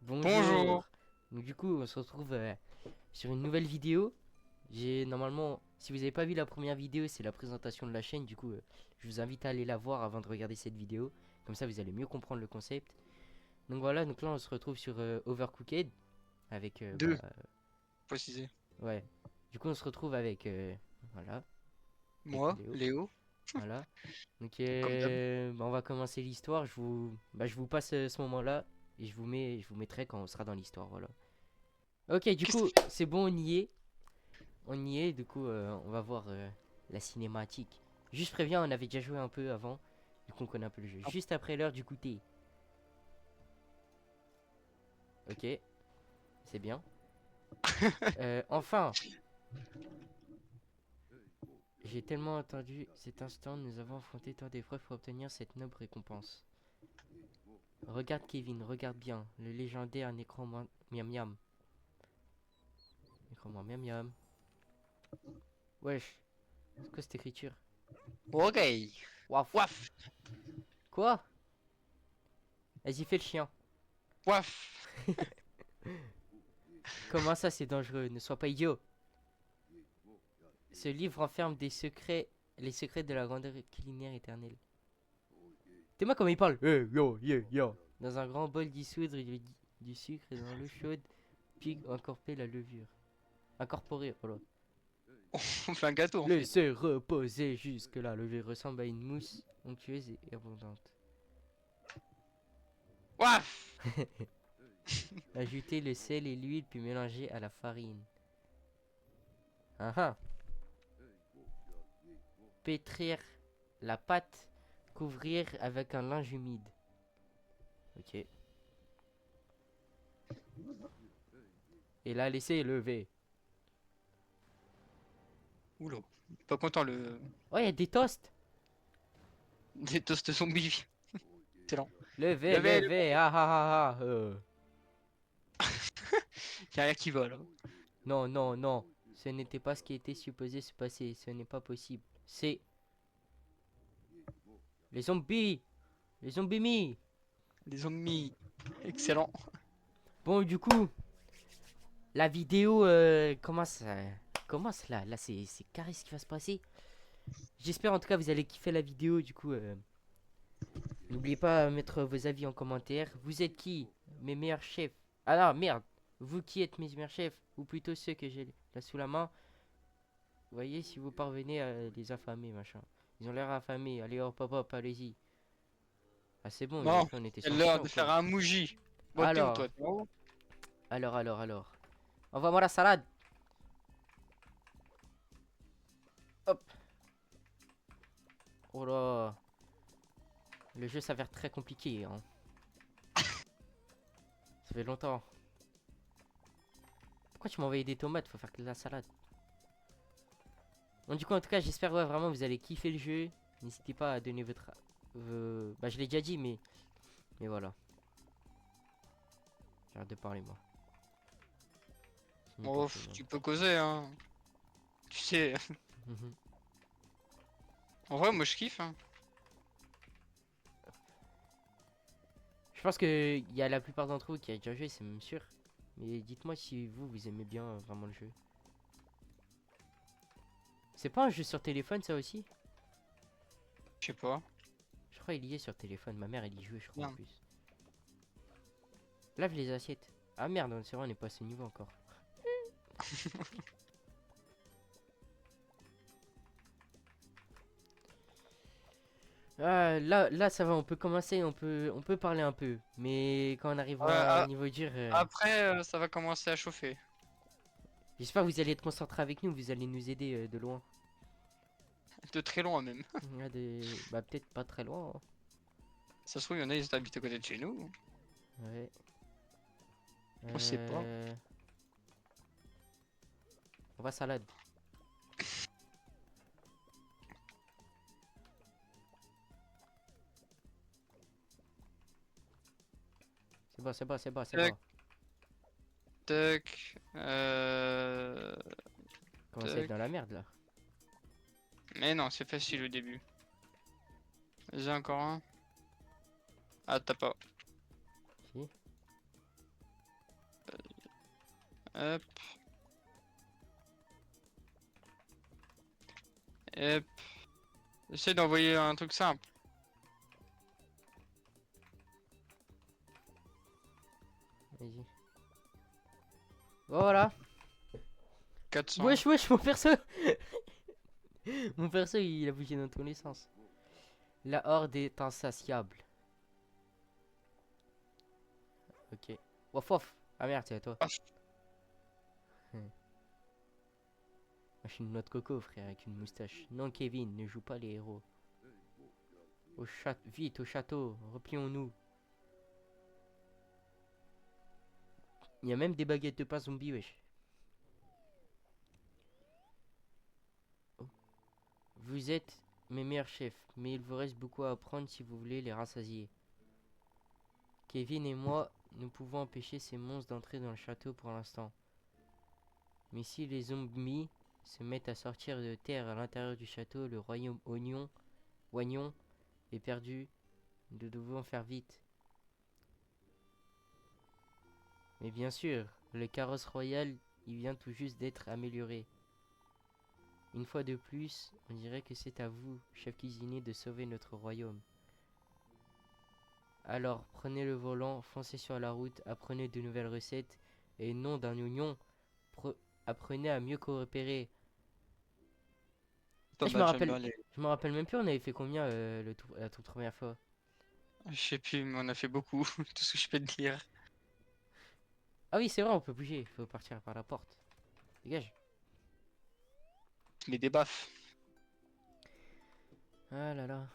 Bonjour. Bonjour. Donc du coup, on se retrouve sur une nouvelle vidéo. J'ai normalement, si vous n'avez pas vu la première vidéo, c'est la présentation de la chaîne. Du coup, je vous invite à aller la voir avant de regarder cette vidéo. Comme ça, vous allez mieux comprendre le concept. Donc voilà, donc là, on se retrouve sur Overcooked avec, Deux, précisé. ouais. Du coup, on se retrouve avec, voilà, avec Moi, Léo. Léo, Voilà. Donc, comme d'hab. on va commencer l'histoire. Je vous passe ce moment-là et je vous mettrai quand on sera dans l'histoire. Voilà. Ok, du Qu'est-ce coup, que tu c'est bon, on y est. On y est, du coup, on va voir la cinématique. Juste préviens, on avait déjà joué un peu avant. Du coup, on connaît un peu le jeu. fais? Juste après l'heure du goûter. Ok, c'est bien. Enfin, j'ai tellement attendu cet instant. Nous avons affronté tant d'épreuves pour obtenir cette noble récompense. Regarde Kevin, regarde bien. Le légendaire Miam Miam. Miam Miam. Wesh, c'est quoi cette écriture? Ok. Waf. Waf. Quoi? Vas-y, fais le chien. Waf. Comment ça, c'est dangereux? Ne sois pas idiot. Ce livre renferme des secrets, les secrets de la grandeur culinaire éternelle. T'es moi comment il parle? Yo, yeah, yo. Dans un grand bol dissoudre du sucre et dans l'eau chaude, puis incorporer la levure. Incorporer, voilà. On fait un gâteau en fait. Laissez reposer jusque la levure ressemble à une mousse onctueuse et abondante. Waf. Ajoutez le sel et l'huile puis mélanger à la farine. Ah ah. Pétrir la pâte, couvrir avec un linge humide. Ok. Et la laisser lever. Oula. Pas content le. Oh, il y a des toasts. Des toasts zombies. Excellent. Levez, Levez le. levez. Ah ah ah ah. Y'a rien qui va là. Non, non, non. Ce n'était pas ce qui était supposé se passer. Ce n'est pas possible. C'est les zombies. Les zombies mis. Des zombies. Excellent. Bon, du coup, la vidéo commence là. Là, c'est carré ce qui va se passer. J'espère en tout cas vous allez kiffer la vidéo. Du coup, n'oubliez pas de mettre vos avis en commentaire. Vous êtes qui? Mes meilleurs chefs. Ah non, merde. Vous qui êtes mes meilleurs chefs? Ou plutôt ceux que j'ai là sous la main. Vous voyez, si vous parvenez à les affamer, machin. Ils ont l'air affamés. Allez, hop, hop, hop, allez-y. Ah, c'est bon, ils ont Bon, cru on était c'est sur l'heure chien de ou quoi? faire un mouji. Bon, t'es où Alors, toi? T'es en haut. alors. Envoie-moi la salade. Hop. Oh là. Le jeu s'avère très compliqué, hein. Ça fait longtemps. Pourquoi tu m'as envoyé des tomates? Faut faire que de la salade. Bon, du coup, en tout cas, j'espère ouais, vraiment vous allez kiffer le jeu. N'hésitez pas à donner votre... Bah, je l'ai déjà dit, mais voilà. J'arrête de parler, moi. C'est Oh, n'importe quoi. tu peux causer hein. Tu sais. Mhm. En vrai, moi je kiffe hein. Je pense que il y a la plupart d'entre vous qui a déjà joué, c'est même sûr. Mais dites-moi si vous, vous aimez bien vraiment le jeu. C'est pas un jeu sur téléphone, ça aussi? Je sais pas. Je crois qu'il y est sur téléphone. Ma mère, elle y jouait, je crois, en Merde. plus. Lave les assiettes. Ah merde, c'est vrai, on n'est pas à ce niveau encore. Ah, là, ça va, on peut commencer, on peut parler un peu. Mais quand on arrivera à un niveau dur, Après, ça va commencer à chauffer. j'espère que vous allez être concentrés avec nous, vous allez nous aider de loin. De très loin même. Bah, peut-être pas très loin, hein. Ça se trouve, il y en a, ils habitent à côté de chez nous. Ouais. On sait pas. Euh... On va salade. C'est Tac, bon. tac, Commence à être tac. dans la merde là. Mais non, c'est facile au début. Vas-y, encore un. Ah, t'as pas. Si. Hop. Hop. Essaye d'envoyer un truc simple. Vas-y. Voilà. 400. Wesh, wesh, mon perso. Mon perso, il a bougé dans tous les sens. La horde est insatiable. Ok. Wof wof. Ah merde, c'est à toi. Ah. Moi, je suis une noix de coco, frère, avec une moustache. Non, Kevin, ne joue pas les héros. Vite, au château, replions-nous. Il y a même des baguettes de pain zombie, wesh. Oh. Vous êtes mes meilleurs chefs, mais il vous reste beaucoup à apprendre si vous voulez les rassasier. Kevin et moi, nous pouvons empêcher ces monstres d'entrer dans le château pour l'instant. Mais si les zombies se mettent à sortir de terre à l'intérieur du château, le royaume Oignon est perdu. Nous devons faire vite. Mais bien sûr, le carrosse royal, il vient tout juste d'être amélioré. Une fois de plus, on dirait que c'est à vous, chef cuisinier, de sauver notre royaume. Alors, prenez le volant, foncez sur la route, apprenez de nouvelles recettes, et nom d'un oignon, apprenez à mieux coopérer. Pas Ah, mal, j'aime bien les. je me rappelle même plus, on avait fait combien la toute première fois. Je sais plus, mais on a fait beaucoup. Tout ce que je peux te dire. Ah oui, c'est vrai, on peut bouger, il faut partir par la porte. Dégage. Les débaffes. Ah là là.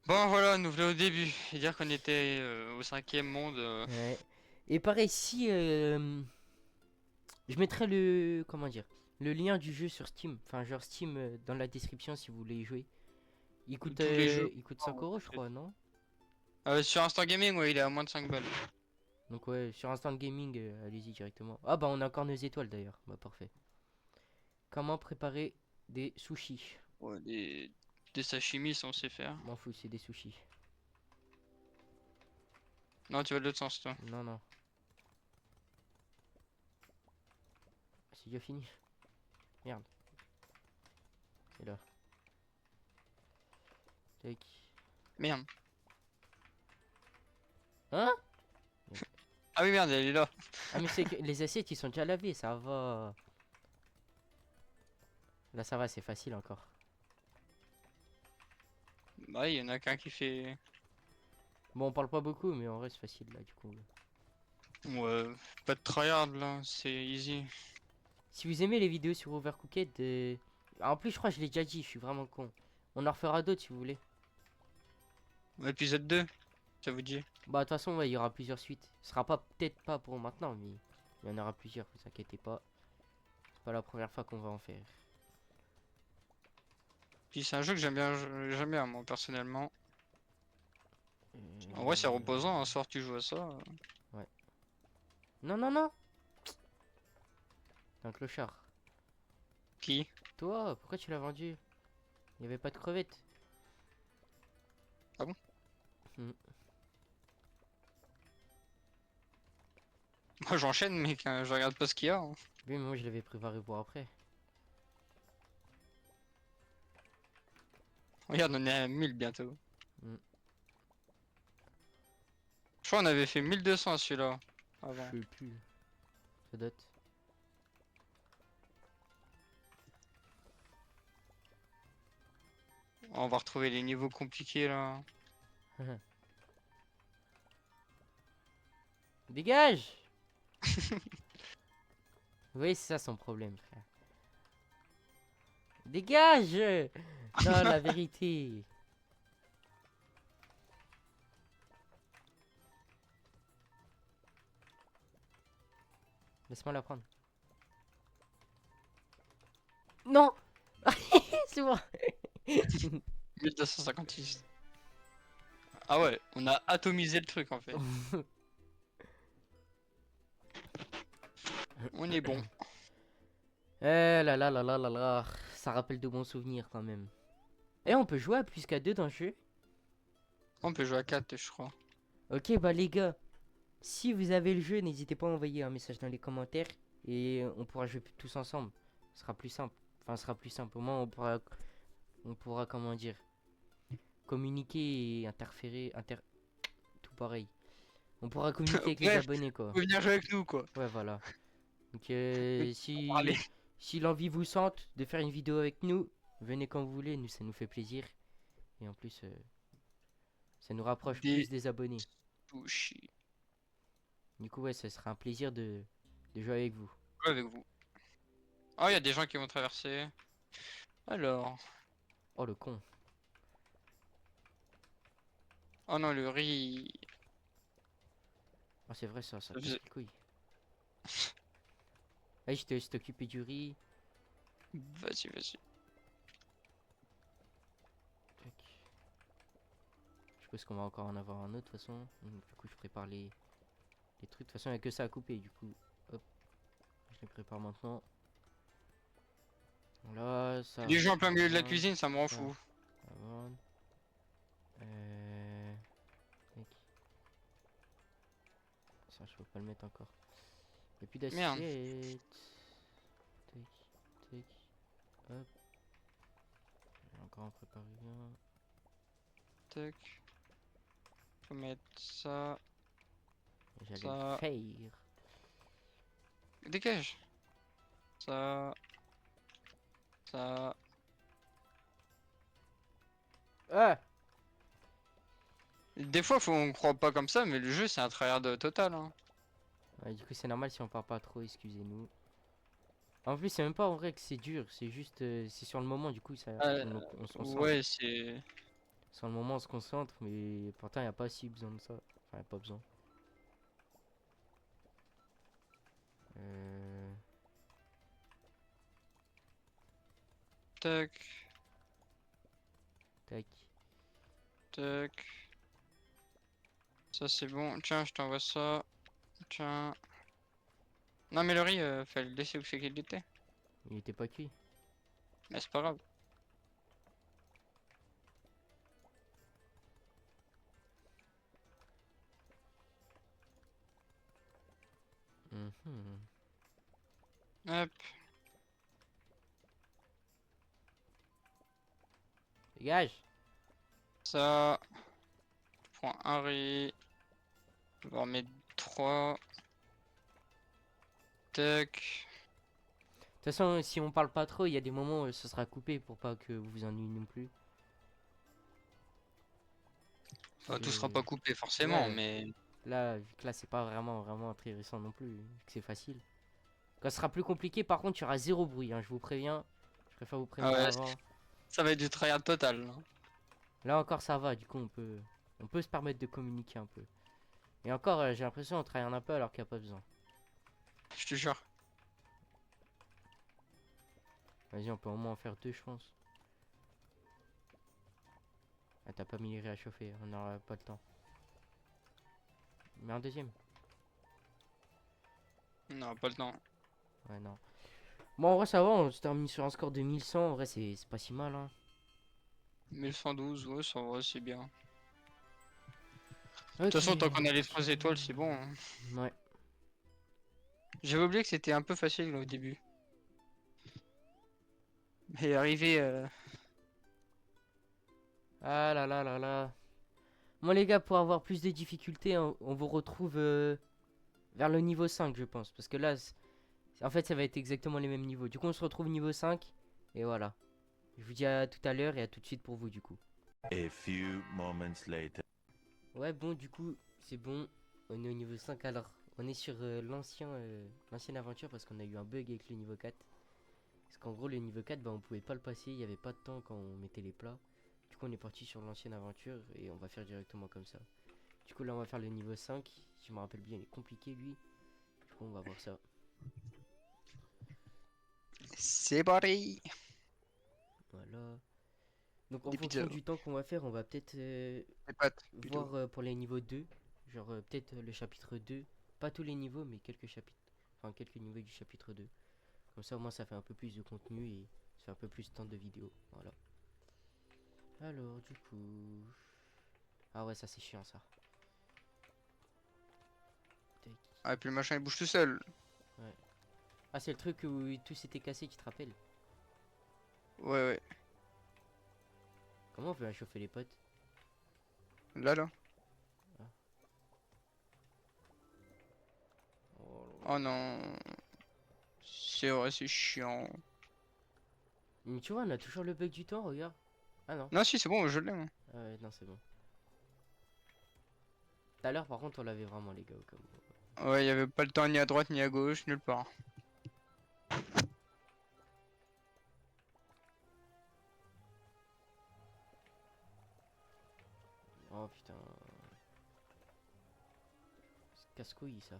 Bon, voilà, nous voilà au début. Et dire qu'on était au 5e monde. Ouais. Et pareil, si je mettrai le comment dire le lien du jeu sur Steam, enfin genre Steam dans la description si vous voulez y jouer. Tous les jeux. Il coûte 5 euros je crois, non? Sur Instant Gaming, ouais, il est à moins de 5 balles. Donc ouais, sur Instant Gaming, allez-y directement. Ah bah on a encore nos étoiles d'ailleurs, bah parfait. Comment préparer des sushis? Ouais, des sashimi, ça on sait faire. M'en fous, c'est des sushis. Non, tu vas de l'autre sens, toi. Non non. C'est déjà fini. Merde. C'est là. Tac. Merde. Hein? Ah oui, merde, elle est là. Ah mais c'est que les assiettes ils sont déjà lavés, ça va. Là ça va, c'est facile encore. Bah, il y en a qu'un qui fait. Bon on parle pas beaucoup mais en vrai c'est facile là du coup. Ouais, pas de tryhard là, c'est easy. Si vous aimez les vidéos sur Overcooked, en plus je crois que je l'ai déjà dit, je suis vraiment con. On en refera d'autres si vous voulez. Épisode 2, ça vous dit? Bah de toute façon ouais, il y aura plusieurs suites. Ce sera pas peut-être pas pour maintenant mais il y en aura plusieurs, vous inquiétez pas. C'est pas la première fois qu'on va en faire. Puis c'est un jeu que j'aime bien moi personnellement. En vrai, c'est reposant, un soir tu joues à ça. Ouais. Non non non. T'es un clochard. Qui? Toi, pourquoi tu l'as vendu? Il y avait pas de crevettes. Ah bon? Hmm. Moi j'enchaîne, mec, hein, je regarde pas ce qu'il y a. Hein. Oui mais moi je l'avais préparé pour après. Regarde, on est à 1000 bientôt. Hmm. Je crois qu'on avait fait 1200 celui-là avant. Je sais plus. Ça date. On va retrouver les niveaux compliqués là. Dégage! Oui, c'est ça son problème, frère. Dégage! Non, la vérité. Laisse-moi la prendre. Non! C'est moi! 1256. Ah ouais, on a atomisé le truc en fait. On est bon. Eh là là là là là là. Ça rappelle de bons souvenirs quand même. Et on peut jouer à plus qu'à deux dans le jeu? On peut jouer à 4 je crois. Ok, bah les gars. Si vous avez le jeu, n'hésitez pas à envoyer un message dans les commentaires et on pourra jouer tous ensemble. Ce sera plus simple. Enfin, ce sera plus simple. Au moins, on pourra comment dire, communiquer et interférer, tout pareil. On pourra communiquer avec les Bref, abonnés, quoi. faut venir jouer avec nous, quoi. Ouais, voilà. Donc, Pour parler. si l'envie vous sente de faire une vidéo avec nous, venez quand vous voulez. Nous, ça nous fait plaisir. Et en plus, ça nous rapproche Des plus des abonnés. sushis. Du coup, ouais, ça sera un plaisir de jouer avec vous. Ouais, avec vous. Oh, il y a des gens qui vont traverser. Alors. Oh, le con. Oh non, le riz. Ah, c'est vrai, ça casse Je- les couilles. Allez, je te laisse t'occuper du riz. Vas-y, vas-y. Tac. Je suppose qu'on va encore en avoir un autre, de toute façon. Donc, du coup, je prépare les trucs. De toute façon, il n'y a que ça à couper, du coup. Hop, je les prépare maintenant. Voilà, ça. Les gens en plein milieu de la Avant, cuisine, ça me rend ça, fou. avant. Tac. Ça, je peux pas le mettre encore. Il n'y a plus Merde. d'assiette. Tac, tac. Hop. Je vais encore en préparer un. Tac. Faut mettre ça. J'allais le Ça. faire. Dégage. Ça. Ça. Ah! Des fois, on croit pas comme ça, mais le jeu, c'est un tryhard total. Hein. Ouais, du coup, c'est normal si on parle pas trop, excusez-nous. En plus, c'est même pas en vrai que c'est dur, c'est juste. C'est sur le moment, du coup, ça, Euh, on se concentre. ouais, c'est. Sur le moment, on se concentre, mais pourtant, il n'y a pas si besoin de ça. Enfin, y a pas besoin. Euh... Tac. Tac. Tac. Ça, c'est bon. Tiens, je t'envoie ça. Tiens. Non, mais le riz, fallait le laisser où c'est qu'il était. Il était pas cuit. Mais c'est pas grave. Mhm. Hop. Dégage! Ça. Je prends un riz. On va en mettre 3. Tac. De toute façon, si on parle pas trop, il y a des moments où ce sera coupé pour pas que vous vous ennuyez non plus. Enfin, tout sera C'est- pas coupé forcément, Ouais, mais. là, vu que là, c'est pas vraiment très récent non plus, vu que c'est facile. Quand ce sera plus compliqué, par contre, il y aura zéro bruit, hein, je vous préviens. Je préfère vous Ah prévenir ouais, avant. ça va être du tryhard total. Là. Là encore, ça va, du coup, on peut se permettre de communiquer un peu. Et encore, j'ai l'impression qu'on travaille un peu alors qu'il n'y a pas besoin. Je te jure. Vas-y, on peut au moins en faire deux, je pense. Ah, t'as pas mis les riz à chauffer, on n'aura pas le temps. Mais un deuxième. Non, pas le temps. Ouais, non. Bon, en vrai, ça va, on se termine sur un score de 1100. En vrai, c'est pas si mal, hein. 1112, ouais, ça va, c'est bien. De Ok, toute façon, tant on qu'on va a les 3 étoiles, c'est bon. Hein. continuer. Ouais. J'avais oublié que c'était un peu facile là, au début. Mais arrivé. Ah là là là là. Bon, les gars, pour avoir plus de difficultés, on vous retrouve vers le niveau 5, je pense. Parce que là, en fait, ça va être exactement les mêmes niveaux. Du coup, on se retrouve niveau 5. Et voilà. Je vous dis à tout à l'heure et à tout de suite pour vous, du coup. A few moments later. Ouais, bon, du coup, c'est bon. On est au niveau 5. Alors, on est sur l'ancienne aventure parce qu'on a eu un bug avec le niveau 4. Parce qu'en gros, le niveau 4, bah, on pouvait pas le passer. Il n'y avait pas de temps quand on mettait les plats. Du coup, on est parti sur l'ancienne aventure et on va faire directement comme ça. Du coup, là, on va faire le niveau 5. Si je me rappelle bien, il est compliqué, lui. Du coup, on va voir ça. C'est parti. Voilà. Donc, en Des fonction pizzas. du temps qu'on va faire, on va peut-être Des pâtes, plutôt. voir pour les niveaux 2. Genre, peut-être le chapitre 2. Pas tous les niveaux, mais quelques chapitres. Enfin, quelques niveaux du chapitre 2. Comme ça, au moins, ça fait un peu plus de contenu et ça fait un peu plus de temps de vidéo. Voilà. Alors, du coup... Ah ouais, ça, c'est chiant, ça. Ah, et puis le machin il bouge tout seul. Ah, c'est le truc où tout s'était cassé, tu te rappelles? Ouais, ouais. Comment on peut chauffer les potes? Là, là. Ah. Oh là Oh là. non. C'est vrai, c'est chiant. Mais tu vois, on a toujours le bug du temps, regarde. Ah non. Non, si, c'est bon, je l'ai, moi. Ah ouais, non, c'est bon. Tout à l'heure, par contre, on l'avait vraiment, les gars, au cas où. Ouais, il y avait pas le temps ni à droite ni à gauche, nulle part. Oh putain. C'est casse-couille, ça.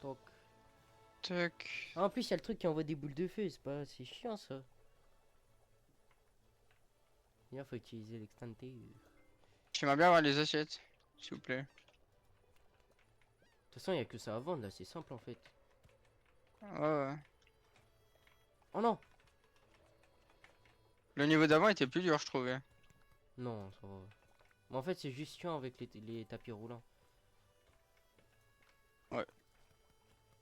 Toc. Tac. Ah, en plus, il y a le truc qui envoie des boules de feu, c'est pas... C'est chiant, ça. Il faut utiliser l'extincteur. De J'aimerais bien avoir les assiettes, s'il vous plaît. toute façon, il y a que ça à vendre, là, c'est simple, en fait. Ouais, ouais. Oh non! Le niveau d'avant était plus dur, je trouvais. Non, ça va. Mais en fait, c'est juste chiant avec les tapis roulants. Ouais.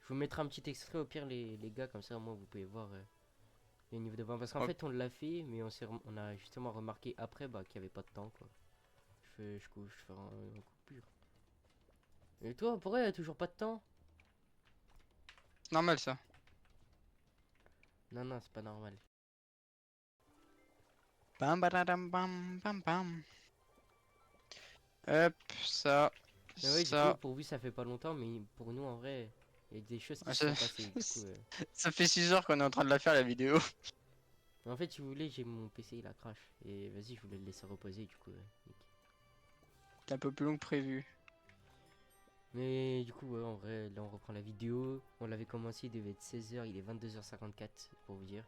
Je vous mettrai un petit extrait au pire, les gars, comme ça, au moins, vous pouvez voir le niveau de vent. Parce qu'en Ouais. fait, on l'a fait, mais on a justement remarqué après bah, qu'il n'y avait pas de temps, quoi. Je fais un coupure. Et toi, pourquoi il n'y a toujours pas de temps? Normal, ça. Non, non, c'est pas normal. Bam, badadam, bam, bam, bam. Hop, ça. Mais ouais, du coup, Ça. pour vous, ça fait pas longtemps, mais pour nous, en vrai, il y a des choses qui Ah, se ça... sont passées. Du coup, ça fait 6 heures qu'on est en train de la faire, la vidéo. mais en fait, si vous voulez, j'ai mon PC, il a crash. Et vas-y, je voulais le laisser reposer, du coup, nickel. C'est un peu plus long que prévu. Mais du coup, ouais, en vrai, là, on reprend la vidéo. On l'avait commencé, il devait être 16 h, il est 22 h 54, pour vous dire.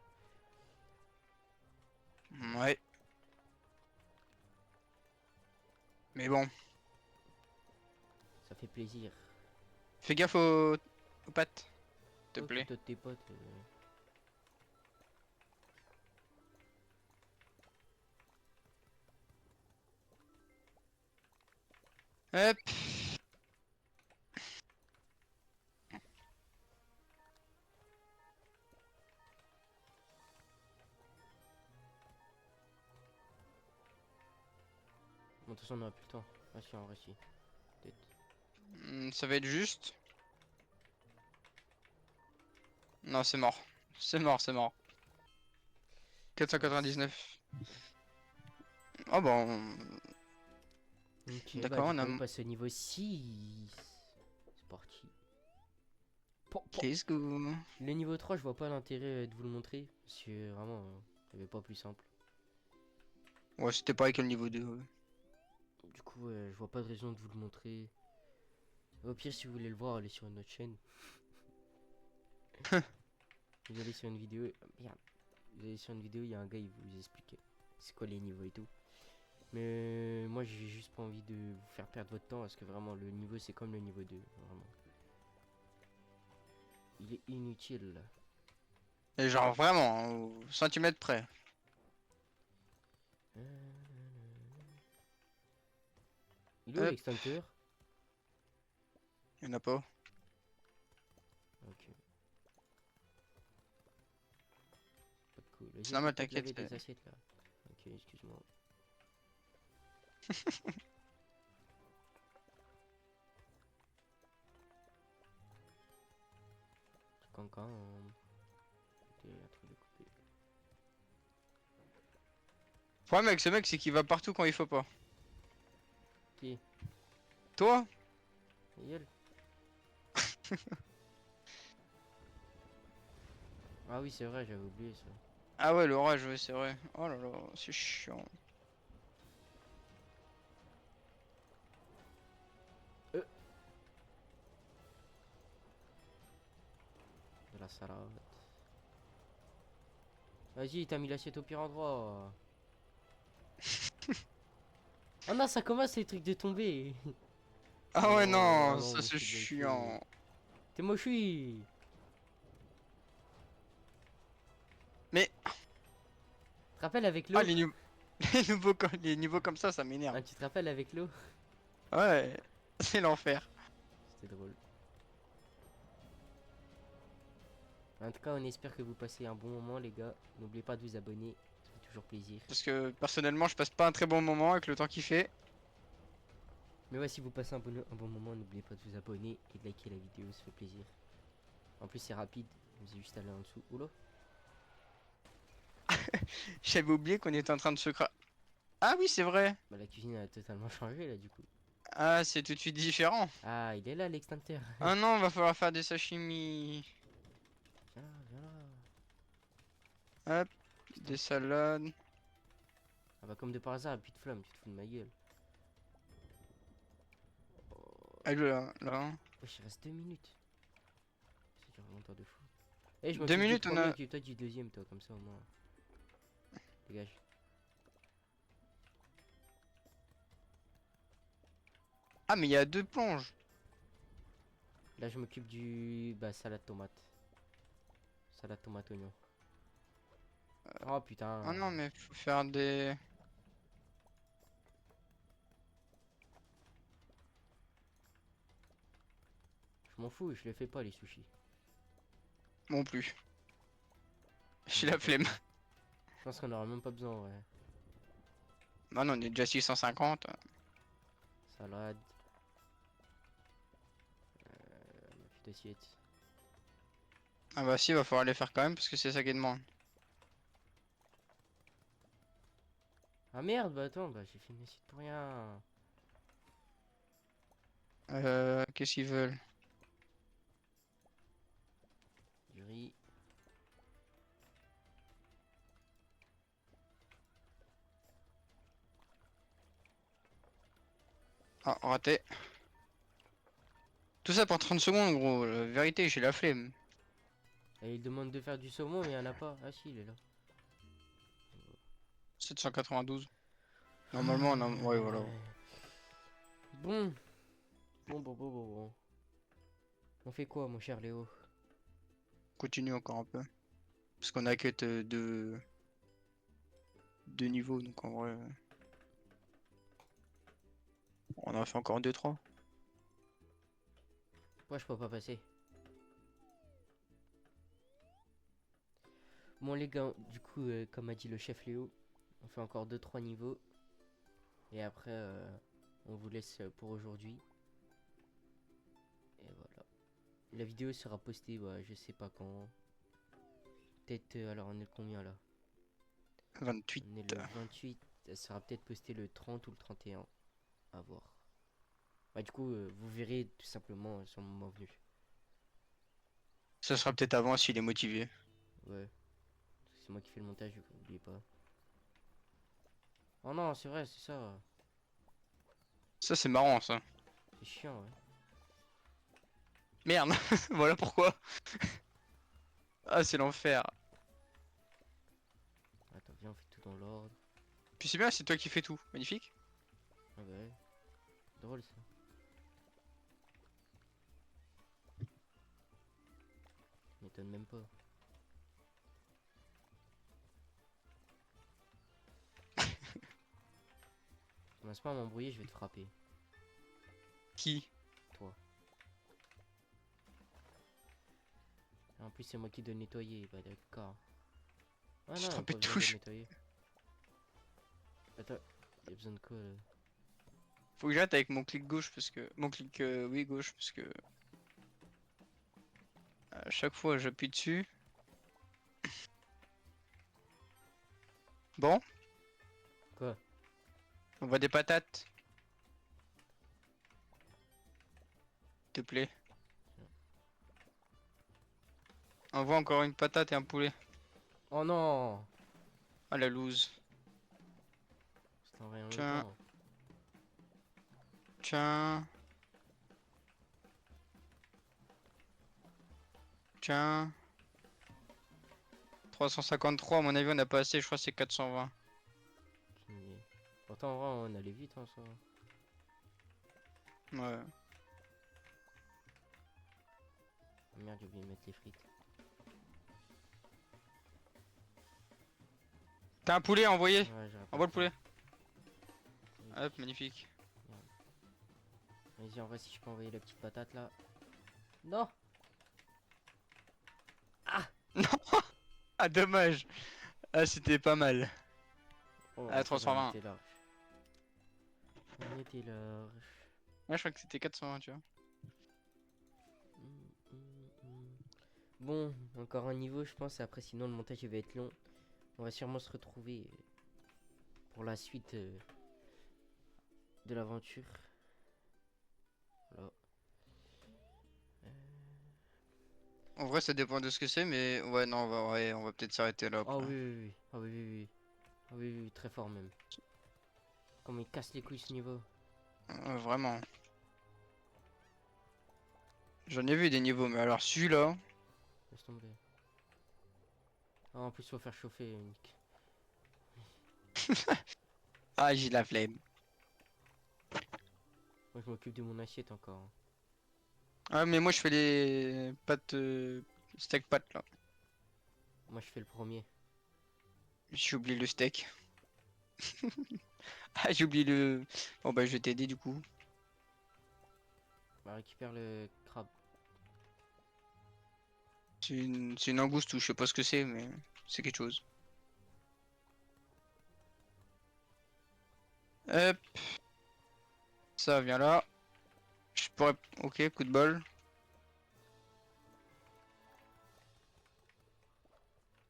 Ouais. Mais bon. Ça fait plaisir. Fais gaffe aux pattes, s'il te Oh, plaît. toi, tes potes. Hop. Bon, de toute façon, on aura plus le temps. Ah, si, en vrai, si. Peut-être. Ça va être juste. Non, c'est mort. C'est mort, c'est mort. 499. Oh bon. Ok, bah, D'accord, du on a... coup, on passe au niveau 6. C'est parti. Let's go. Le niveau 3, je vois pas l'intérêt de vous le montrer. Parce que vraiment, il n'y avait pas plus simple. Ouais, c'était pareil que le niveau 2. Ouais. Du coup, je vois pas de raison de vous le montrer. Au pire, si vous voulez le voir, allez sur une autre chaîne. Vous allez sur une vidéo. Merde. Vous allez sur une vidéo, il y a un gars, il vous explique c'est quoi les niveaux et tout. Mais moi, j'ai juste pas envie de vous faire perdre votre temps parce que vraiment, le niveau, c'est comme le niveau 2. Vraiment. Il est inutile. Et genre vraiment, hein, au centimètre près. Il est où Hop, l'extincteur? y'en a pas. Ok. Pas cool. C'est J'ai normal, pas de laver t'inquiète. des assiettes là. Ok, excuse-moi. Cancan. Ok, un truc de coupé. Le problème avec ce mec, c'est qu'il va partout quand il faut pas. Qui? Toi? Gueule. Ah oui, c'est vrai, j'avais oublié ça. Ah ouais, l'orage, ouais, c'est vrai. Oh là là, c'est chiant. De la salade. Vas-y, t'as mis l'assiette au pire endroit. Oh non, ça commence les trucs de tomber. Ah ouais, Oh, ah non, non, ça vous c'est foutez de gueule. chiant. T'es mochi. Mais, Te rappelles avec l'eau? ah, les niveaux. Les niveaux comme ça m'énerve. Ah, tu te rappelles avec l'eau? Ouais, c'est l'enfer. C'était drôle. En tout cas, on espère que vous passez un bon moment, les gars. N'oubliez pas de vous abonner, ça fait toujours plaisir. Parce que personnellement, je passe pas un très bon moment avec le temps qu'il fait. Mais ouais, si vous passez un bon moment, n'oubliez pas de vous abonner et de liker la vidéo, ça fait plaisir. En plus, c'est rapide, vous avez juste à aller en dessous. Oula, J'avais oublié qu'on était en train de se cra... Ah oui, c'est vrai. bah la cuisine a totalement changé là, du coup. Ah, c'est tout de suite différent. Ah, il est là l'extincteur. Ah non, va falloir faire des sashimi. Viens là, viens là. Hop, des salades. Ah bah comme de par hasard, plus de flamme, tu te fous de ma gueule. Ah là, là. Wesh, il reste 2 minutes. Ça dure longtemps de fou. Eh, je 2 m'occupe du minutes, on premier, a... occupe-toi du deuxième, toi, comme ça au moins. Dégage. Ah, mais il y a 2 plonges. Là, je m'occupe du bah, salade tomate. Salade tomate oignon. Oh putain. Ah non, mais faut faire des... Je m'en fous, je les fais pas les sushis. Bon plus. J'ai la flemme. Je pense qu'on aura même pas besoin, ouais. Ah non, on est déjà 650. Salade. Ma petite assiette. Ah bah si, va falloir les faire quand même parce que c'est ça qui demande. Ah merde, bah attends, bah j'ai fait une assiette pour rien. Qu'est-ce qu'ils veulent? Du riz. Ah, raté. Tout ça pour 30 secondes, gros. La vérité, j'ai la flemme. Et il demande de faire du saumon, mais il y en a pas. Ah si, il est là. 792. Normalement, on a... Ouais, voilà. Bon. Bon. On fait quoi, mon cher Léo? Continue encore un peu. Parce qu'on a que deux niveaux, donc en vrai... On en a fait encore 2-3. Moi, je peux pas passer. Bon, les gars, du coup, comme a dit le chef Léo, on fait encore 2-3 niveaux. Et après, on vous laisse pour aujourd'hui. Et voilà. La vidéo sera postée, bah, je sais pas quand. Peut-être, alors on est le combien là? 28. On est le 28. Elle sera peut-être postée le 30 ou le 31. À voir. Bah, du coup, vous verrez tout simplement sur le moment venu. Ça sera peut-être avant s'il est motivé. Ouais. C'est moi qui fais le montage, n'oubliez pas. Oh non, c'est vrai, c'est ça. Ça, c'est marrant, ça. C'est chiant, ouais. Merde. Voilà pourquoi. Ah, c'est l'enfer. Attends, viens, on fait tout dans l'ordre. Puis c'est bien, c'est toi qui fais tout. Magnifique. Ah bah ouais. Drôle ça. M'étonne même pas. Commence pas à m'embrouiller, je vais te frapper. Qui? Toi. Et en plus, c'est moi qui dois nettoyer. Bah d'accord. Ah Tu non, te pas trompes de besoin de touche. nettoyer. Attends, y'a besoin de quoi là? Faut que j'arrête avec mon clic gauche parce que... Mon clic, oui, gauche parce que... À chaque fois, j'appuie dessus. Bon, Quoi? on voit des patates. S'il te plaît. On voit encore une patate et un poulet. Oh non! Ah, la loose. C'était en rien Tiens. longtemps. Tiens. Tiens. 353, à mon avis, on n'a pas assez. Je crois que c'est 420. Aucune idée. Pourtant, en vrai, on allait vite, hein, ça. Ouais. Ah, merde, j'ai oublié de mettre les frites. T'as un poulet à envoyer? Ouais, j'ai Envoie le poulet. Hop, magnifique. Vas-y, en vrai, si je peux envoyer la petite patate là. Non! Ah, dommage. Ah, c'était pas mal. Oh, Ah, ça va, on 320. était large. On était large. Ouais, je crois que c'était 420, tu vois. Bon, encore un niveau, je pense. Après, sinon, le montage il va être long. On va sûrement se retrouver pour la suite de l'aventure. Voilà. En vrai, ça dépend de ce que c'est, mais ouais, non, on va peut-être s'arrêter là Oh après. oui, oui, oui. Ah oui, oui, oui. Ah oui, oui, oui, très fort même. Comme il casse les couilles ce niveau. Vraiment. J'en ai vu des niveaux, mais alors celui-là. Laisse tomber. Ah, en plus, faut faire chauffer, Nick. Ah, j'ai la flemme. Moi, je m'occupe de mon assiette encore, hein. Ah, mais moi, je fais les pâtes. Steak pâtes là. Moi, je fais le premier. J'ai oublié le steak. Ah, j'ai oublié le. Bon, bah, je vais t'aider du coup. Bah, récupère le crabe. C'est une angouste ou je sais pas ce que c'est, mais c'est quelque chose. Hop, ça vient là. Je pourrais. Ok, coup de bol.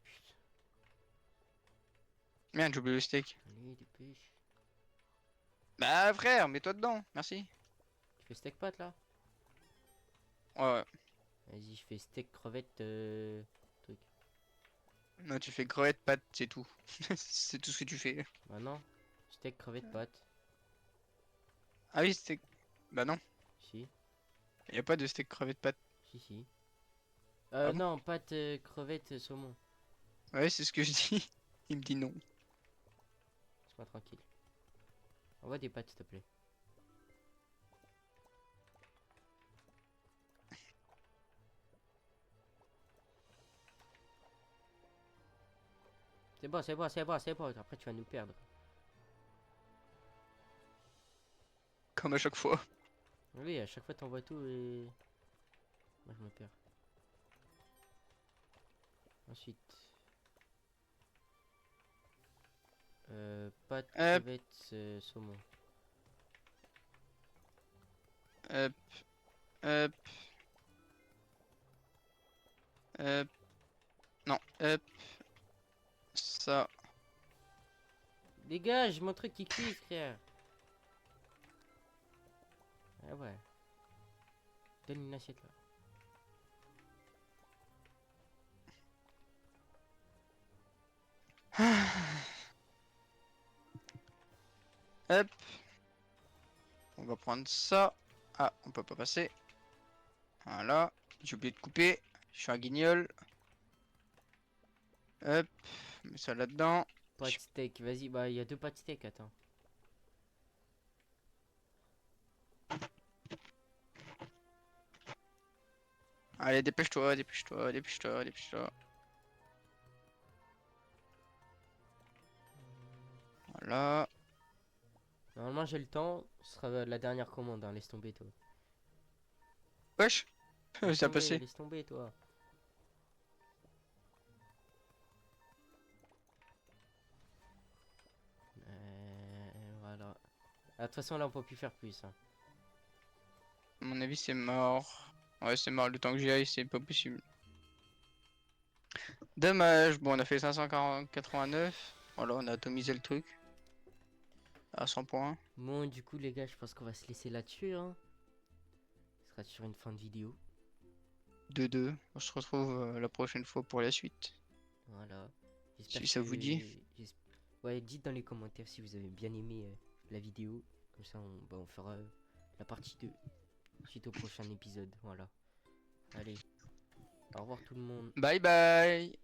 Putain, Merde, j'ai oublié le steak. allez, dépêche. Bah, frère, mets-toi dedans. Merci. Tu fais steak pâte là? Ouais, Vas-y, je fais steak crevette truc. non, tu fais crevette, pâte, c'est tout. C'est tout ce que tu fais. Bah non. Steak crevette pâte. Ah oui, steak. Bah non, Si, y a pas de steak crevette pâte. si, si. Ah bon? Non, pâte crevette saumon. Ouais, c'est ce que je dis. Il me dit non. Laisse-moi tranquille. Envoie des pâtes, s'il te plaît. C'est bon, c'est bon, c'est bon, c'est bon. Après, tu vas nous perdre. Comme à chaque fois. Oui, à chaque fois, t'envoies tout et... Moi, je me perds. Ensuite... pâte Hop, crevette saumon. hop, hop, hop. Non, hop. Ça. Dégage, mon truc qui cuit, frère. Ah ouais. Donne une assiette là. Hop. On va prendre ça. Ah, on peut pas passer. Voilà. J'ai oublié de couper. Je suis un guignol. Hop. Mets ça là-dedans. Pâte steak, vas-y, bah il y a deux pâtes steak, attends. Allez, dépêche-toi, dépêche-toi, dépêche-toi, dépêche-toi. Voilà. Normalement j'ai le temps, ce sera la dernière commande, hein. Laisse tomber toi. Wesh. Laisse Ça a tomber, passé. laisse tomber toi. Voilà. Ah, de toute façon là on peut plus faire plus, hein. À mon avis, c'est mort. Ouais, c'est mort. Le temps que j'y aille, c'est pas possible. Dommage. Bon, on a fait 589. Voilà, on a atomisé le truc. À 100 points. Bon du coup les gars je pense qu'on va se laisser là-dessus, hein. Ce sera sur une fin de vidéo. 2-2. On se retrouve la prochaine fois pour la suite. Voilà. Si ça vous dit. Ouais, dites dans les commentaires si vous avez bien aimé la vidéo. Comme ça on fera la partie 2 suite au prochain épisode. Voilà. Allez. Au revoir tout le monde. Bye bye.